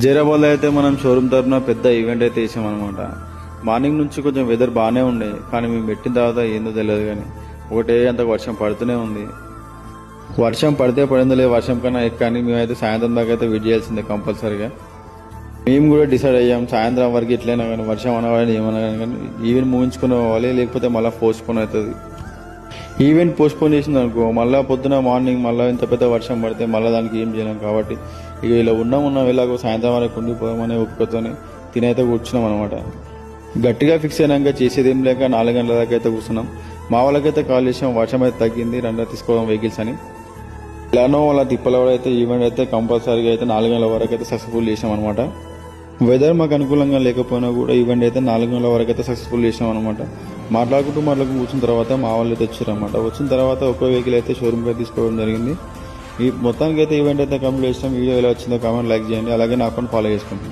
జైరాబాద్లో అయితే మనం షోరూమ్ తరఫున పెద్ద ఈవెంట్ అయితే చేసామన్నమాట. మార్నింగ్ నుంచి కొంచెం వెదర్ బాగానే ఉండే, కానీ మేము పెట్టిన తర్వాత ఏందో తెలియదు కానీ ఒకటే అంత వర్షం పడుతూనే ఉంది. వర్షం పడితే పడిందో లేదు, వర్షం కన్నా కానీ మేమైతే సాయంత్రం దాకా అయితే వెయిట్ చేయాల్సిందే కంపల్సరీగా. మేము కూడా డిసైడ్ అయ్యాం సాయంత్రం వరకు ఎట్లయినా కానీ వర్షం అనగానే ఏమన్నా కానీ ఈవెంట్ ముగించుకుని పోవాలి, లేకపోతే మళ్ళీ పోస్ట్పోన్ అవుతుంది. ఈవెంట్ పోస్ట్పోన్ చేసింది అనుకో మళ్ళీ పొద్దున మార్నింగ్ మళ్ళీ ఇంత పెద్ద వర్షం పడితే మళ్ళీ దానికి ఏం చేయలేం. కాబట్టి ఇక ఇలా ఉన్నాం ఇలాగో సాయంత్రం వరకు ఉండిపోయామనే ఒక్కతోనే తినైతే కూర్చున్నాం అనమాట. గట్టిగా ఫిక్స్ అయినాక చేసేది ఏం లేక 4 గంటల దాకా అయితే కూర్చున్నాం. మా వాళ్ళకైతే కాల్ చేసాం, వర్షం అయితే తగ్గింది, రండి తీసుకోవడం వెహికల్స్ అని. ఇలానో వాళ్ళ తిప్పల అయితే ఈవెంట్ అయితే కంపల్సరీగా అయితే 4 గంటల వరకు అయితే సక్సెస్ఫుల్ చేసాం అనమాట. వెదర్ మాకు అనుకూలంగా లేకపోయినా కూడా ఈవెంట్ అయితే 4 గంటల వరకు అయితే సక్సెస్ఫుల్ చేసాం అనమాట. మాట్లాడుకుంటూ కూర్చున్న తర్వాత మా వాళ్ళు అయితే వచ్చారన్నమాట. వచ్చిన తర్వాత ఒక్కో వెహికల్ అయితే షోరూమ్కి అయితే తీసుకోవడం జరిగింది. ఈ మొత్తానికి అయితే ఈవెంట్ అయితే కంప్లీట్ చేసాం. వీడియో ఎలా వచ్చిందో కామెంట్ లైక్ చేయండి, అలాగే నా అకౌంట్ ఫాలో చేసుకోండి.